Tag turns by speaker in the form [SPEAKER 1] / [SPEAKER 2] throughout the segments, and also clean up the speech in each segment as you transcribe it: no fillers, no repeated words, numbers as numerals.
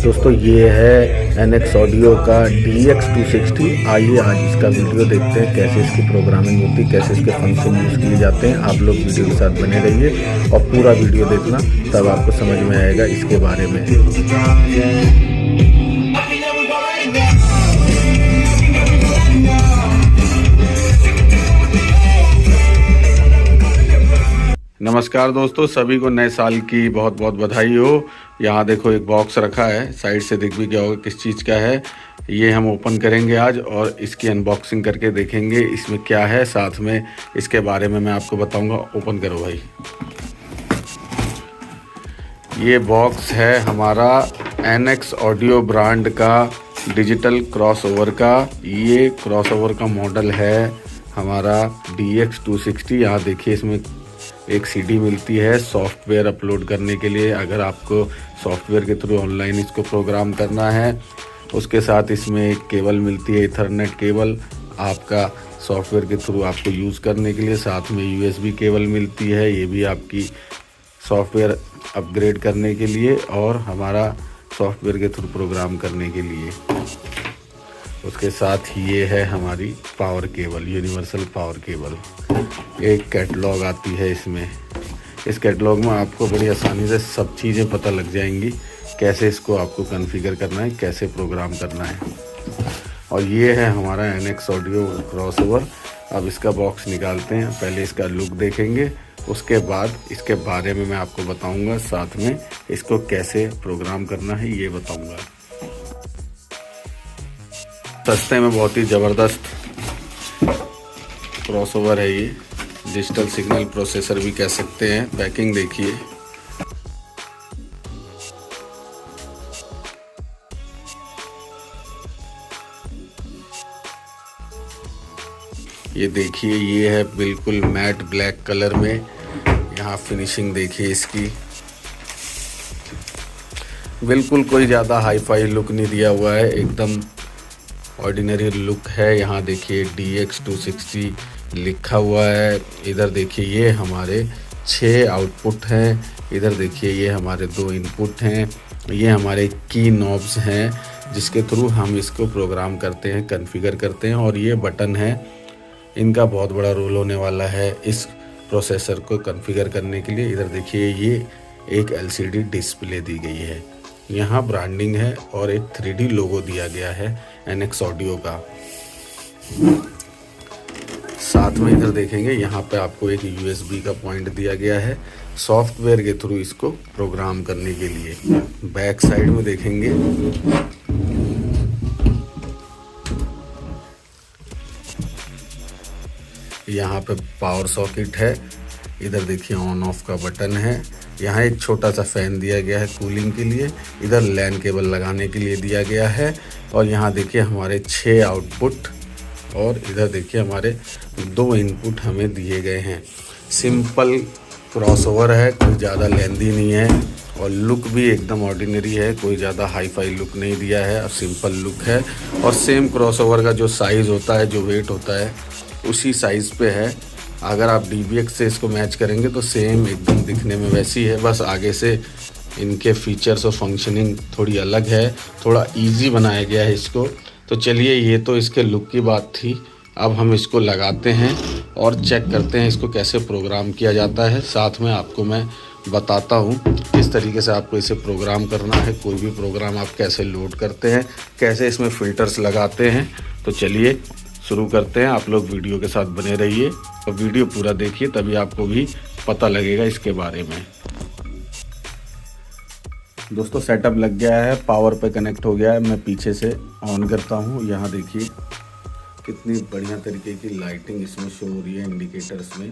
[SPEAKER 1] दोस्तों ये है NX ऑडियो का DX260। आइए आज इसका वीडियो देखते हैं कैसे इसकी प्रोग्रामिंग होती है, कैसे इसके फंक्शन यूज़ किए जाते हैं। आप लोग वीडियो के साथ बने रहिए और पूरा वीडियो देखना, तब आपको समझ में आएगा इसके बारे में। नमस्कार दोस्तों, सभी को नए साल की बहुत बहुत बधाई हो। यहाँ देखो एक बॉक्स रखा है, साइड से दिख भी गया होगा किस चीज़ का है। ये हम ओपन करेंगे आज और इसकी अनबॉक्सिंग करके देखेंगे इसमें क्या है, साथ में इसके बारे में मैं आपको बताऊंगा। ओपन करो भाई। ये बॉक्स है हमारा NX ऑडियो ब्रांड का डिजिटल क्रॉसओवर का। ये क्रॉसओवर का मॉडल है हमारा DX260। यहाँ देखिए इसमें एक CD मिलती है सॉफ्टवेयर अपलोड करने के लिए। अगर आपको सॉफ्टवेयर के थ्रू ऑनलाइन इसको प्रोग्राम करना है, उसके साथ इसमें एक केबल मिलती है, इथरनेट केबल, आपका सॉफ्टवेयर के थ्रू आपको यूज़ करने के लिए। साथ में USB केबल मिलती है, ये भी आपकी सॉफ्टवेयर अपग्रेड करने के लिए और हमारा सॉफ्टवेयर के थ्रू प्रोग्राम करने के लिए। उसके साथ ये है हमारी power cable, universal power cable. एक कैटलॉग आती है इसमें। इस कैटलॉग में आपको बड़ी आसानी से सब चीज़ें पता लग जाएंगी, कैसे इसको आपको कॉन्फ़िगर करना है, कैसे प्रोग्राम करना है। और ये है हमारा NX ऑडियो क्रॉसओवर। अब इसका बॉक्स निकालते हैं, पहले इसका लुक देखेंगे, उसके बाद इसके बारे में मैं आपको बताऊंगा, साथ में इसको कैसे प्रोग्राम करना है ये बताऊंगा। सस्ते में बहुत ही ज़बरदस्त क्रॉसओवर है ये, डिजिटल सिग्नल प्रोसेसर भी कह सकते हैं। पैकिंग देखिए, ये देखिए, ये है बिल्कुल मैट ब्लैक कलर में। यहाँ फिनिशिंग देखिए इसकी, बिल्कुल कोई ज़्यादा हाई फाई लुक नहीं दिया हुआ है, एकदम ऑर्डिनरी लुक है। यहाँ देखिए DX260 लिखा हुआ है। इधर देखिए ये हमारे 6 आउटपुट हैं। इधर देखिए ये हमारे 2 इनपुट हैं। ये हमारे की नॉब्स हैं जिसके थ्रू हम इसको प्रोग्राम करते हैं, कॉन्फ़िगर करते हैं। और ये बटन है, इनका बहुत बड़ा रोल होने वाला है इस प्रोसेसर को कॉन्फ़िगर करने के लिए। इधर देखिए ये एक LCD डिस्प्ले दी गई है, यहाँ ब्रांडिंग है और एक 3D लोगो दिया गया है NX ऑडियो का। साथ में इधर देखेंगे यहाँ पे आपको एक USB का पॉइंट दिया गया है सॉफ्टवेयर के थ्रू इसको प्रोग्राम करने के लिए। बैक साइड में देखेंगे यहाँ पे पावर सॉकेट है। इधर देखिए ऑन ऑफ का बटन है। यहाँ एक छोटा सा फैन दिया गया है कूलिंग के लिए। इधर लैन केबल लगाने के लिए दिया गया है। और यहाँ देखिए हमारे 6 आउटपुट और इधर देखिए हमारे 2 इनपुट हमें दिए गए हैं। सिंपल क्रॉसओवर है, कोई ज़्यादा लेंदी नहीं है और लुक भी एकदम ऑर्डिनरी है, कोई ज़्यादा हाई फाई लुक नहीं दिया है और सिंपल लुक है। और सेम क्रॉसओवर का जो साइज़ होता है, जो वेट होता है, उसी साइज़ पे है। अगर आप DBX से इसको मैच करेंगे तो सेम एकदम दिखने में वैसी है, बस आगे से इनके फीचर्स और फंक्शनिंग थोड़ी अलग है, थोड़ा इजी बनाया गया है इसको। तो चलिए, ये तो इसके लुक की बात थी। अब हम इसको लगाते हैं और चेक करते हैं इसको कैसे प्रोग्राम किया जाता है। साथ में आपको मैं बताता हूँ किस तरीके से आपको इसे प्रोग्राम करना है, कोई भी प्रोग्राम आप कैसे लोड करते हैं, कैसे इसमें फ़िल्टर्स लगाते हैं। तो चलिए शुरू करते हैं। आप लोग वीडियो के साथ बने रहिए और वीडियो पूरा देखिए, तभी आपको भी पता लगेगा इसके बारे में। दोस्तों सेटअप लग गया है, पावर पे कनेक्ट हो गया है। मैं पीछे से ऑन करता हूँ। यहाँ देखिए कितनी बढ़िया तरीके की लाइटिंग इसमें शो हो रही है इंडिकेटर्स में।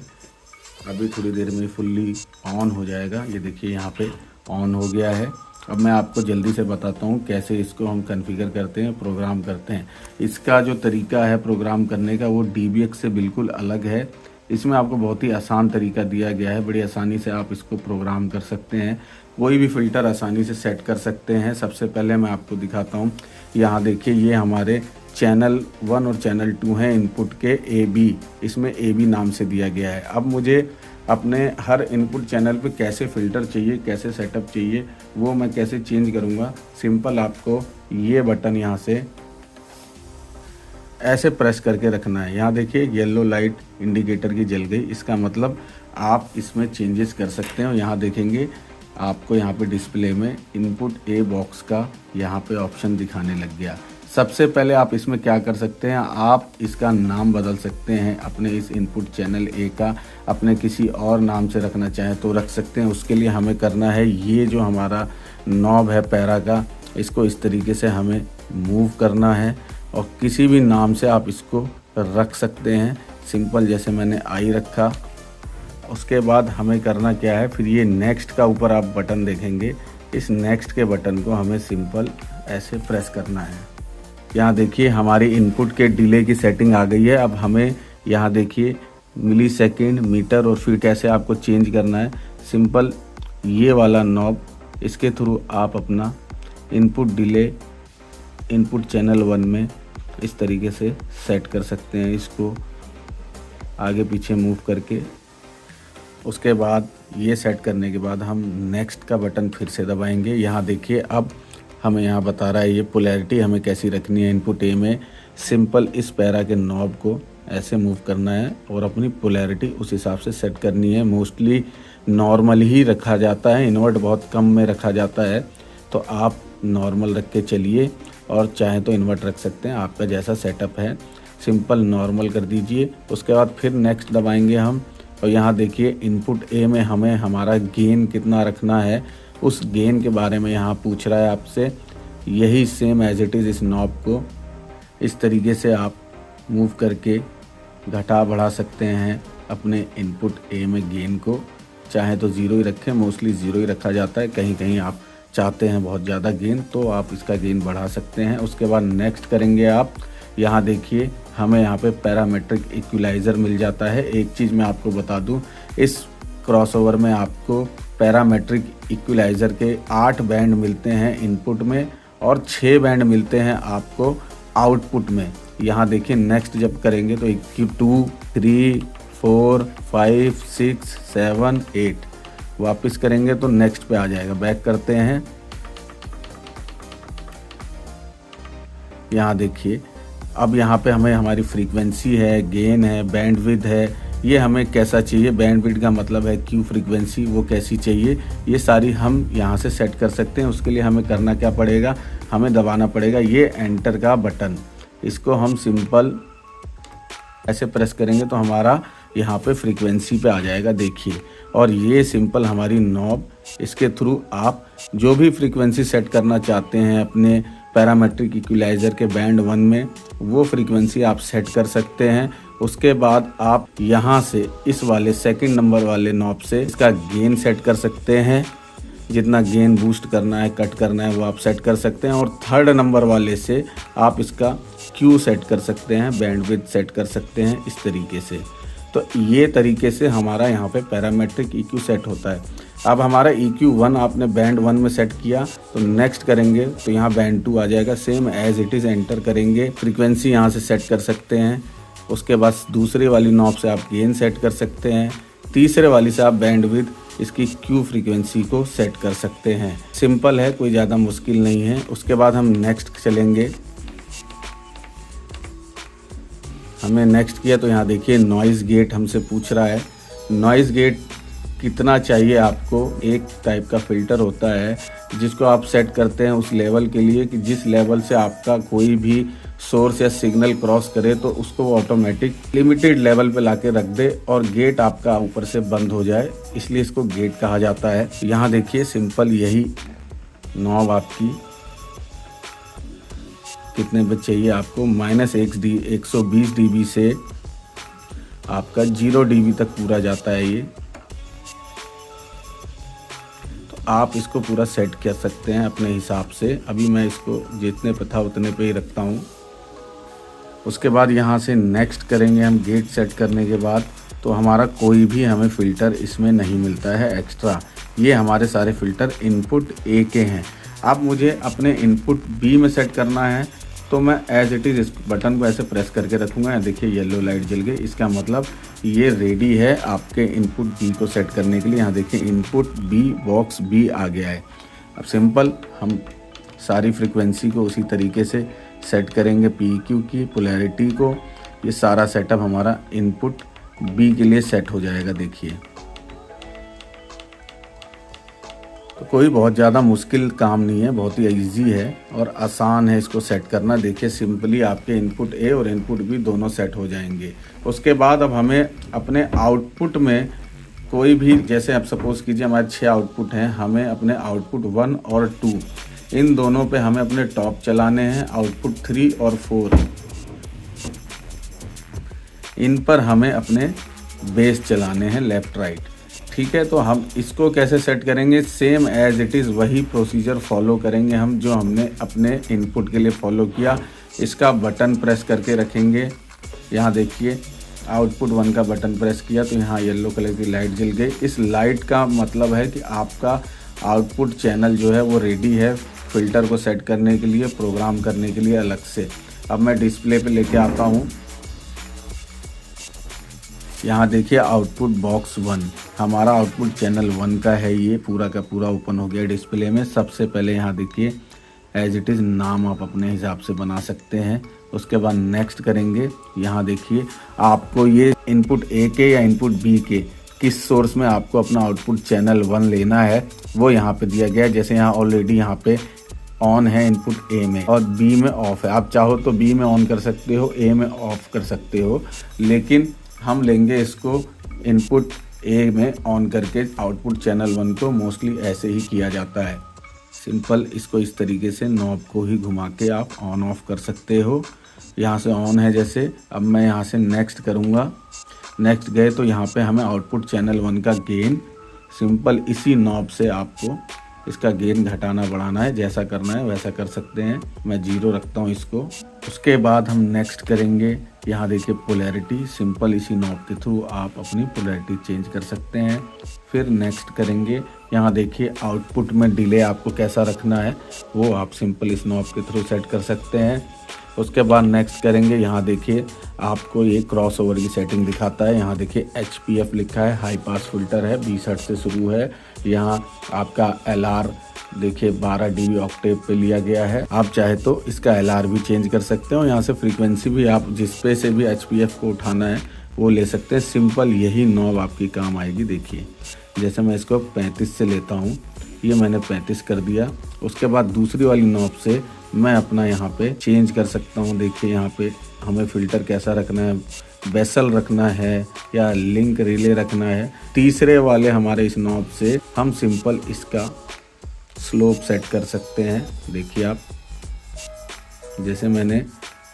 [SPEAKER 1] अभी थोड़ी देर में फुल्ली ऑन हो जाएगा। ये देखिए यहाँ पे ऑन हो गया है। अब मैं आपको जल्दी से बताता हूँ कैसे इसको हम कॉन्फ़िगर करते हैं, प्रोग्राम करते हैं। इसका जो तरीका है प्रोग्राम करने का वो DBX से बिल्कुल अलग है। इसमें आपको बहुत ही आसान तरीका दिया गया है, बड़ी आसानी से आप इसको प्रोग्राम कर सकते हैं। कोई भी फ़िल्टर आसानी से सेट कर सकते हैं। सबसे पहले मैं आपको दिखाता हूँ। यहाँ देखिए ये हमारे चैनल 1 और चैनल 2 हैं इनपुट के AB, इसमें AB नाम से दिया गया है। अब मुझे अपने हर इनपुट चैनल पे कैसे फ़िल्टर चाहिए, कैसे सेटअप चाहिए, वो मैं कैसे चेंज करूँगा। सिंपल आपको ये बटन यहाँ से ऐसे प्रेस करके रखना है। यहाँ देखिए येलो लाइट इंडिकेटर की जल गई, इसका मतलब आप इसमें चेंजेस कर सकते हैं। और यहाँ देखेंगे आपको यहाँ पे डिस्प्ले में इनपुट ए बॉक्स का यहाँ पे ऑप्शन दिखाने लग गया। सबसे पहले आप इसमें क्या कर सकते हैं, आप इसका नाम बदल सकते हैं। अपने इस इनपुट चैनल ए का अपने किसी और नाम से रखना चाहें तो रख सकते हैं। उसके लिए हमें करना है, ये जो हमारा नॉब है पैरा का, इसको इस तरीके से हमें मूव करना है और किसी भी नाम से आप इसको रख सकते हैं। सिंपल जैसे मैंने आई रखा। उसके बाद हमें करना क्या है, फिर ये नेक्स्ट का ऊपर आप बटन देखेंगे, इस नेक्स्ट के बटन को हमें सिंपल ऐसे प्रेस करना है। यहाँ देखिए हमारी इनपुट के डिले की सेटिंग आ गई है। अब हमें यहाँ देखिए मिली सेकेंड, मीटर और फीट कैसे आपको चेंज करना है। सिंपल ये वाला नॉब, इसके थ्रू आप अपना इनपुट डिले इनपुट चैनल 1 में इस तरीके से सेट कर सकते हैं, इसको आगे पीछे मूव करके। उसके बाद ये सेट करने के बाद हम नेक्स्ट का बटन फिर से दबाएंगे। यहाँ देखिए अब हमें यहाँ बता रहा है ये पोलैरिटी हमें कैसी रखनी है इनपुट ए में। सिंपल इस पैरा के नॉब को ऐसे मूव करना है और अपनी पोलैरिटी उस हिसाब से सेट करनी है। मोस्टली नॉर्मल ही रखा जाता है, इन्वर्ट बहुत कम में रखा जाता है, तो आप नॉर्मल रख के चलिए और चाहे तो इन्वर्ट रख सकते हैं, आपका जैसा सेटअप है। सिंपल नॉर्मल कर दीजिए। उसके बाद फिर नेक्स्ट दबाएंगे हम और यहाँ देखिए इनपुट ए में हमें हमारा गेन कितना रखना है, उस गेन के बारे में यहाँ पूछ रहा है आपसे। यही सेम एज इट इज़ इस नॉब को इस तरीके से आप मूव करके घटा बढ़ा सकते हैं अपने इनपुट ए में गेन को। चाहे तो ज़ीरो ही रखें, मोस्टली ज़ीरो ही रखा जाता है। कहीं कहीं आप चाहते हैं बहुत ज़्यादा गेन तो आप इसका गेन बढ़ा सकते हैं। उसके बाद नेक्स्ट करेंगे आप। यहाँ देखिए हमें यहाँ पे पैरामेट्रिक इक्विलाइज़र मिल जाता है। एक चीज़ मैं आपको बता दूँ, इस क्रॉसओवर में आपको पैरामेट्रिक इक्विलाइज़र के 8 बैंड मिलते हैं इनपुट में और 6 बैंड मिलते हैं आपको आउटपुट में। यहाँ देखिए नेक्स्ट जब करेंगे तो 2, 3, 4, 5, 6, 7, 8 वापस करेंगे तो नेक्स्ट पे आ जाएगा। बैक करते हैं। यहाँ देखिए अब यहाँ पे हमें हमारी फ्रीक्वेंसी है, गेन है, बैंडविड्थ है, ये हमें कैसा चाहिए। बैंडविड्थ का मतलब है क्यू फ्रीक्वेंसी, वो कैसी चाहिए, ये सारी हम यहाँ से सेट कर सकते हैं। उसके लिए हमें करना क्या पड़ेगा, हमें दबाना पड़ेगा ये एंटर का बटन। इसको हम सिंपल ऐसे प्रेस करेंगे तो हमारा यहाँ पे फ्रीक्वेंसी पे आ जाएगा देखिए। और ये सिंपल हमारी नॉब, इसके थ्रू आप जो भी फ्रीक्वेंसी सेट करना चाहते हैं अपने पैरामेट्रिक इक्विलाइज़र के बैंड 1 में, वो फ्रीक्वेंसी आप सेट कर सकते हैं। उसके बाद आप यहाँ से इस वाले सेकंड नंबर वाले नॉब से इसका गेन सेट कर सकते हैं। जितना गेन बूस्ट करना है, कट करना है, वो आप सेट कर सकते हैं। और थर्ड नंबर वाले से आप इसका क्यू सेट कर सकते हैं, बैंडविड्थ सेट कर सकते हैं इस तरीके से। तो ये तरीके से हमारा यहाँ पे पैरामेट्रिक EQ सेट होता है। अब हमारा EQ 1 आपने बैंड 1 में सेट किया तो नेक्स्ट करेंगे तो यहाँ बैंड 2 आ जाएगा। Same as it is enter करेंगे, फ्रीक्वेंसी यहाँ से सेट कर सकते हैं। उसके बाद दूसरी वाली नॉब से आप गेन सेट कर सकते हैं। तीसरे वाली से आप बैंडविड्थ इसकी क्यू फ्रीक्वेंसी को सेट कर सकते हैं। सिंपल है, कोई ज़्यादा मुश्किल नहीं है। उसके बाद हम नेक्स्ट चलेंगे। हमने नेक्स्ट किया तो यहाँ देखिए नॉइज़ गेट हमसे पूछ रहा है। नॉइज़ गेट कितना चाहिए आपको। एक टाइप का फ़िल्टर होता है जिसको आप सेट करते हैं उस लेवल के लिए कि जिस लेवल से आपका कोई भी सोर्स या सिग्नल क्रॉस करे तो उसको वो ऑटोमेटिक लिमिटेड लेवल पे लाके रख दे और गेट आपका ऊपर से बंद हो जाए, इसलिए इसको गेट कहा जाता है। यहाँ देखिए सिंपल यही नॉब आपकी कितने पे चाहिए आपको, -120 dB से आपका 0 dB तक पूरा जाता है ये। तो आप इसको पूरा सेट कर सकते हैं अपने हिसाब से। अभी मैं इसको जितने पे था उतने पे ही रखता हूँ। उसके बाद यहाँ से नेक्स्ट करेंगे हम। गेट सेट करने के बाद तो हमारा कोई भी हमें फ़िल्टर इसमें नहीं मिलता है एक्स्ट्रा। ये हमारे सारे फ़िल्टर इनपुट ए के हैं। अब मुझे अपने इनपुट बी में सेट करना है तो मैं एज इट इज़ इस बटन को ऐसे प्रेस करके रखूँगा। देखिए येलो लाइट जल गई, इसका मतलब ये रेडी है आपके इनपुट बी को सेट करने के लिए। यहाँ देखिए इनपुट बी बॉक्स बी आ गया है। अब सिंपल हम सारी फ्रीक्वेंसी को उसी तरीके से सेट करेंगे, पी क्यू की पोलैरिटी को। ये सारा सेटअप हमारा इनपुट बी के लिए सेट हो जाएगा। देखिए तो कोई बहुत ज़्यादा मुश्किल काम नहीं है, बहुत ही इजी है और आसान है इसको सेट करना। देखिए सिंपली आपके इनपुट ए और इनपुट बी दोनों सेट हो जाएंगे। उसके बाद अब हमें अपने आउटपुट में कोई भी, जैसे आप सपोज़ कीजिए हमारे 6 आउटपुट हैं, हमें अपने आउटपुट 1 और 2 इन दोनों पे हमें अपने टॉप चलाने हैं। आउटपुट 3 और 4 इन पर हमें अपने बेस चलाने हैं, लेफ़्ट राइट। ठीक है, तो हम इसको कैसे सेट करेंगे? सेम एज इट इज़ वही प्रोसीजर फॉलो करेंगे हम जो हमने अपने इनपुट के लिए फॉलो किया। इसका बटन प्रेस करके रखेंगे। यहाँ देखिए आउटपुट 1 का बटन प्रेस किया तो यहाँ येलो कलर की लाइट जल गई। इस लाइट का मतलब है कि आपका आउटपुट चैनल जो है वो रेडी है फ़िल्टर को सेट करने के लिए, प्रोग्राम करने के लिए अलग से। अब मैं डिस्प्ले पे लेके आता हूँ। यहाँ देखिए आउटपुट बॉक्स 1 हमारा आउटपुट चैनल 1 का है। ये पूरा का पूरा ओपन हो गया डिस्प्ले में। सबसे पहले यहाँ देखिए एज इट इज़ नाम आप अपने हिसाब से बना सकते हैं। उसके बाद नेक्स्ट करेंगे। यहाँ देखिए आपको ये इनपुट ए के या इनपुट बी के किस सोर्स में आपको अपना आउटपुट चैनल 1 लेना है वो यहाँ पे दिया गया है। जैसे यहाँ ऑलरेडी यहाँ पे ऑन है इनपुट ए में और बी में ऑफ है। आप चाहो तो बी में ऑन कर सकते हो, ए में ऑफ कर सकते हो, लेकिन हम लेंगे इसको इनपुट ए में ऑन करके। आउटपुट चैनल 1 को मोस्टली ऐसे ही किया जाता है। सिंपल इसको इस तरीके से नॉब को ही घुमा के आप ऑन ऑफ कर सकते हो। यहाँ से ऑन है जैसे। अब मैं यहाँ से नेक्स्ट करूँगा। नेक्स्ट गए तो यहाँ पे हमें आउटपुट चैनल 1 का गेन सिंपल इसी नॉब से आपको इसका गेन घटाना बढ़ाना है। जैसा करना है वैसा कर सकते हैं। मैं 0 रखता हूँ इसको। उसके बाद हम नेक्स्ट करेंगे। यहाँ देखिए पोलैरिटी, सिंपल इसी नॉब के थ्रू आप अपनी पोलैरिटी चेंज कर सकते हैं। फिर नेक्स्ट करेंगे। यहाँ देखिए आउटपुट में डिले आपको कैसा रखना है वो आप सिंपल इस नॉब के थ्रू सेट कर सकते हैं। उसके बाद नेक्स्ट करेंगे। यहाँ देखिए आपको ये क्रॉस ओवर की सेटिंग दिखाता है। यहाँ देखिए HPF लिखा है, हाई पास फिल्टर है, 20 हर्ट्ज से शुरू है। यहाँ आपका LR देखिए 12 dB ऑक्टेव पे लिया गया है। आप चाहे तो इसका LR भी चेंज कर सकते हो। यहाँ से फ्रीक्वेंसी भी आप जिस पे से भी HPF को उठाना है वो ले सकते हैं। सिंपल यही नॉब आपकी काम आएगी। देखिए जैसे मैं इसको 35 से लेता हूँ, ये मैंने 35 कर दिया। उसके बाद दूसरी वाली नॉब से मैं अपना यहाँ पे चेंज कर सकता हूँ। देखिए यहाँ पे हमें फ़िल्टर कैसा रखना है, बेसल रखना है या लिंक रिले रखना है। तीसरे वाले हमारे इस नॉब से हम सिंपल इसका स्लोप सेट कर सकते हैं। देखिए आप, जैसे मैंने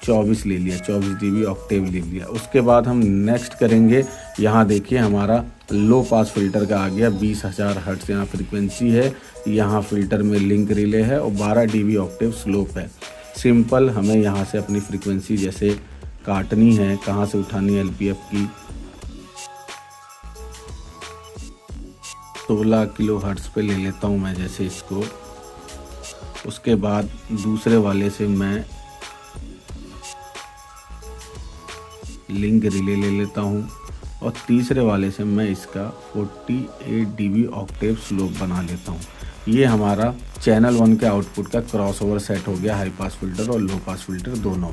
[SPEAKER 1] 24 ले लिया, 24 dB ऑक्टेव ले लिया। उसके बाद हम नेक्स्ट करेंगे। यहाँ देखिए हमारा लो पास फिल्टर का आ गया, 20,000 हर्ट्ज यहाँ फ्रीक्वेंसी है। यहाँ फिल्टर में लिंक रिले है और 12 dB ऑक्टेव स्लोप है। सिंपल हमें यहाँ से अपनी फ्रीक्वेंसी जैसे काटनी है, कहाँ से उठानी है LPF की, 16 किलो हर्ट्ज पे ले लेता हूँ मैं जैसे इसको। उसके बाद दूसरे वाले से मैं लिंक रिले ले लेता हूँ और तीसरे वाले से मैं इसका 48 dB ऑक्टेव स्लोप बना लेता हूँ। ये हमारा चैनल 1 के आउटपुट का क्रॉसओवर सेट हो गया, हाई पास फिल्टर और लो पास फिल्टर दोनों।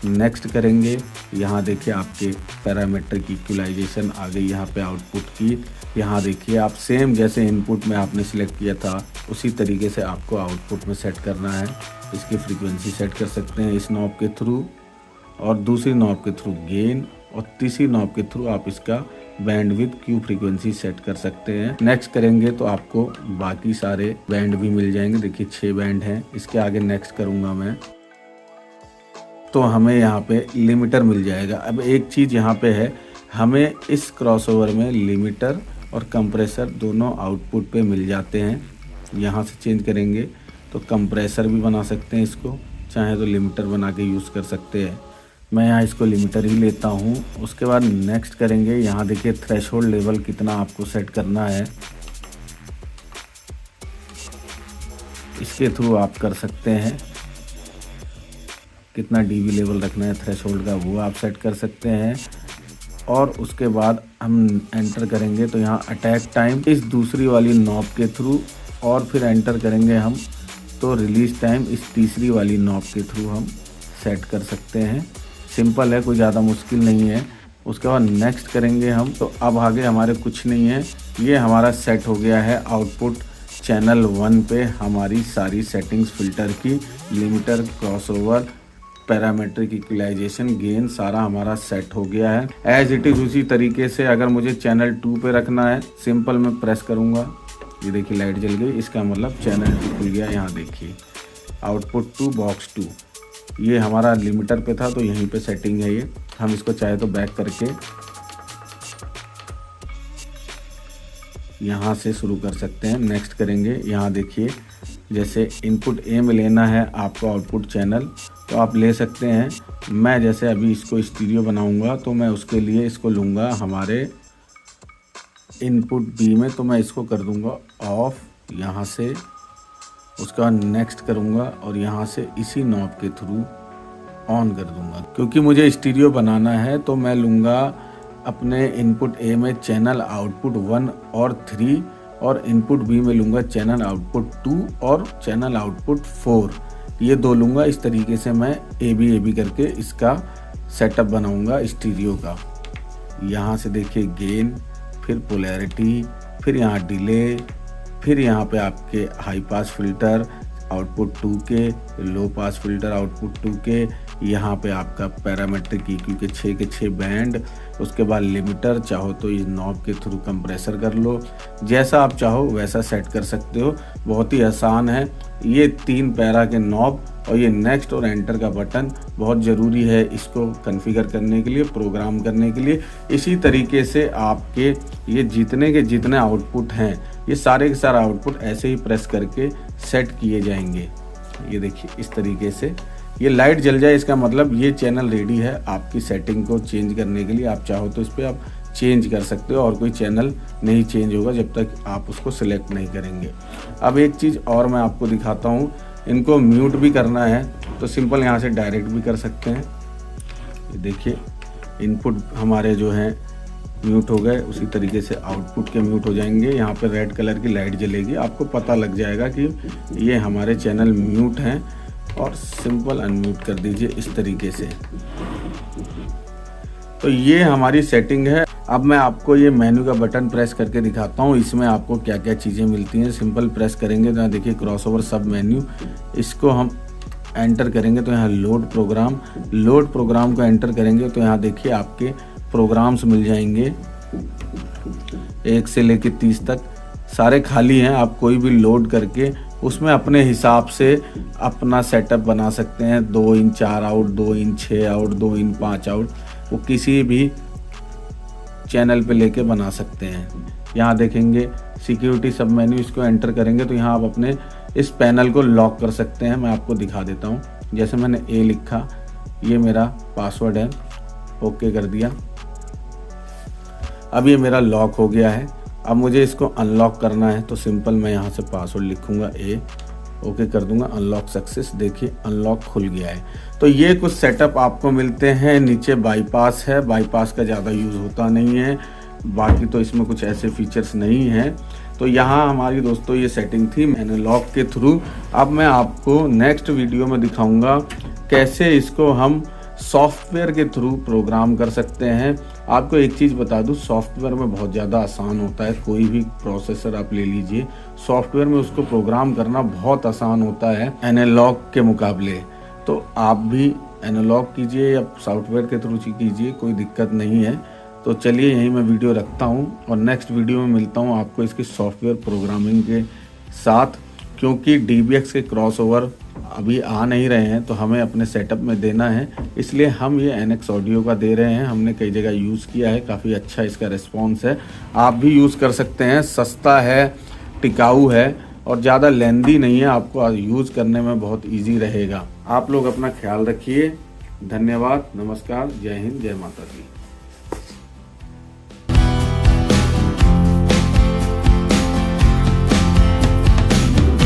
[SPEAKER 1] नेक्स्ट करेंगे। यहाँ देखिए आपके पैरामीट्रिक इक्वलाइजेशन आ गई यहाँ पे आउटपुट की। यहाँ देखिए आप सेम जैसे इनपुट में आपने सिलेक्ट किया था उसी तरीके से आपको आउटपुट में सेट करना है। इसकी फ्रीक्वेंसी सेट कर सकते हैं इस नॉब के थ्रू और दूसरी नॉब के थ्रू गेन और तीसरी नॉब के थ्रू आप इसका band with Q frequency set कर सकते हैं। नेक्स्ट करेंगे तो आपको बाकी सारे बैंड भी मिल जाएंगे। देखिए 6 बैंड हैं। इसके आगे नेक्स्ट करूँगा मैं तो हमें यहाँ पे लिमिटर मिल जाएगा। अब एक चीज़ यहाँ पे है, हमें इस क्रॉसओवर में लिमिटर और कंप्रेसर दोनों आउटपुट पे मिल जाते हैं। यहाँ से चेंज करेंगे तो कंप्रेसर भी बना सकते हैं, इसको चाहे तो लिमिटर बना के यूज़ कर सकते हैं। मैं यहाँ इसको लिमिटर ही लेता हूँ। उसके बाद नेक्स्ट करेंगे। यहाँ देखिए थ्रेशोल्ड लेवल कितना आपको सेट करना है, इसके थ्रू आप कर सकते हैं कितना डीबी लेवल रखना है थ्रेशोल्ड का वो आप सेट कर सकते हैं। और उसके बाद हम एंटर करेंगे तो यहाँ अटैक टाइम इस दूसरी वाली नॉब के थ्रू, और फिर एंटर करेंगे हम तो रिलीज़ टाइम इस तीसरी वाली नॉब के थ्रू हम सेट कर सकते हैं। सिंपल है, कोई ज़्यादा मुश्किल नहीं है। उसके बाद नेक्स्ट करेंगे हम तो अब आगे हमारे कुछ नहीं है, ये हमारा सेट हो गया है आउटपुट चैनल 1 पे हमारी सारी सेटिंग्स फ़िल्टर की, limiter, crossover, parametric equalization, gain सारा हमारा सेट हो गया है एज इट इज़। उसी तरीके से अगर मुझे चैनल 2 पे रखना है, सिंपल मैं प्रेस करूँगा, ये देखिए लाइट जल गई, इसका मतलब चैनल 2 खुल गया। यहाँ देखिए आउटपुट 2 बॉक्स 2, ये हमारा लिमिटर पे था तो यहीं पे सेटिंग है ये। हम इसको चाहे तो बैक करके यहाँ से शुरू कर सकते हैं। नेक्स्ट करेंगे, यहाँ देखिए जैसे इनपुट ए में लेना है आपको आउटपुट चैनल तो आप ले सकते हैं। मैं जैसे अभी इसको स्टीरियो बनाऊंगा तो मैं उसके लिए इसको लूँगा हमारे इनपुट बी में, तो मैं इसको कर दूँगा ऑफ यहाँ से। उसका नेक्स्ट करूँगा और यहाँ से इसी नॉब के थ्रू ऑन कर दूँगा। क्योंकि मुझे स्टीरियो बनाना है तो मैं लूँगा अपने इनपुट ए में चैनल आउटपुट 1 और 3 और इनपुट बी में लूँगा चैनल आउटपुट 2 और चैनल आउटपुट 4, ये दो लूँगा। इस तरीके से मैं ए बी करके इसका सेटअप बनाऊँगा स्टीरियो का। यहाँ से देखिए गेन, फिर पोलैरिटी, फिर यहाँ डिले, फिर यहाँ पे आपके हाई पास फिल्टर आउटपुट 2 के, लो पास फिल्टर आउटपुट 2 के, यहाँ पे आपका पैरामीट्रिक EQ के 6 के 6 बैंड। उसके बाद लिमिटर, चाहो तो इस नॉब के थ्रू कंप्रेसर कर लो, जैसा आप चाहो वैसा सेट कर सकते हो। बहुत ही आसान है। ये 3 पैरा के नॉब और ये नेक्स्ट और एंटर का बटन बहुत ज़रूरी है इसको कॉन्फ़िगर करने के लिए, प्रोग्राम करने के लिए। इसी तरीके से आपके ये जितने के जितने आउटपुट हैं ये सारे के सारे आउटपुट ऐसे ही प्रेस करके सेट किए जाएंगे। ये देखिए इस तरीके से ये लाइट जल जाए, इसका मतलब ये चैनल रेडी है आपकी सेटिंग को चेंज करने के लिए। आप चाहो तो इस पर आप चेंज कर सकते हो और कोई चैनल नहीं चेंज होगा जब तक आप उसको सिलेक्ट नहीं करेंगे। अब एक चीज़ और मैं आपको दिखाता हूँ, इनको म्यूट भी करना है तो सिंपल यहाँ से डायरेक्ट भी कर सकते हैं। ये देखिए इनपुट हमारे जो हैं म्यूट हो गए, उसी तरीके से आउटपुट के म्यूट हो जाएंगे। यहाँ पे रेड कलर की लाइट जलेगी, आपको पता लग जाएगा कि ये हमारे चैनल म्यूट हैं। और सिंपल अनम्यूट कर दीजिए इस तरीके से। तो ये हमारी सेटिंग है। अब मैं आपको ये मेन्यू का बटन प्रेस करके दिखाता हूँ, इसमें आपको क्या क्या चीज़ें मिलती हैं। सिंपल प्रेस करेंगे तो यहाँ देखिए क्रॉसओवर सब मेन्यू, इसको हम एंटर करेंगे तो यहाँ लोड प्रोग्राम को एंटर करेंगे तो यहाँ देखिए आपके प्रोग्राम्स मिल जाएंगे 1 से लेकर 30 तक, सारे खाली हैं। आप कोई भी लोड करके उसमें अपने हिसाब से अपना सेटअप बना सकते हैं। 2 इन 4 आउट, 2 इन 6 आउट, 2 इन 5 आउट, वो किसी भी चैनल पे लेके बना सकते हैं। यहाँ देखेंगे सिक्योरिटी सब मेन्यू, इसको एंटर करेंगे तो यहाँ आप अपने इस पैनल को लॉक कर सकते हैं। मैं आपको दिखा देता हूँ। जैसे मैंने ए लिखा, ये मेरा पासवर्ड है, ओके कर दिया। अब ये मेरा लॉक हो गया है। अब मुझे इसको अनलॉक करना है तो सिंपल मैं यहाँ से पासवर्ड लिखूँगा ए, ओके कर दूंगा, अनलॉक सक्सेस। देखिए अनलॉक खुल गया है। तो ये कुछ सेटअप आपको मिलते हैं। नीचे बाईपास है, बाईपास का ज़्यादा यूज़ होता नहीं है, बाकी तो इसमें कुछ ऐसे फीचर्स नहीं हैं। तो यहाँ हमारी दोस्तों ये सेटिंग थी एनालॉग के थ्रू। अब मैं आपको नेक्स्ट वीडियो में दिखाऊंगा कैसे इसको हम सॉफ्टवेयर के थ्रू प्रोग्राम कर सकते हैं। आपको एक चीज़ बता दूं, सॉफ्टवेयर में बहुत ज़्यादा आसान होता है। कोई भी प्रोसेसर आप ले लीजिए, सॉफ्टवेयर में उसको प्रोग्राम करना बहुत आसान होता है एनालॉग के मुकाबले। तो आप भी एनालॉग कीजिए या सॉफ्टवेयर के थ्रू कीजिए, कोई दिक्कत नहीं है। तो चलिए यहीं मैं वीडियो रखता हूँ और नेक्स्ट वीडियो में मिलता हूँ आपको इसकी सॉफ्टवेयर प्रोग्रामिंग के साथ। क्योंकि DBX के क्रॉसओवर अभी आ नहीं रहे हैं तो हमें अपने सेटअप में देना है, इसलिए हम ये NX ऑडियो का दे रहे हैं। हमने कई जगह यूज़ किया है, काफ़ी अच्छा इसका रिस्पॉन्स है। आप भी यूज़ कर सकते हैं, सस्ता है, टिकाऊ है और ज़्यादा लेंदी नहीं है। आपको यूज़ करने में बहुत ईजी रहेगा। आप लोग अपना ख्याल रखिए। धन्यवाद, नमस्कार, जय हिंद, जय माता दी।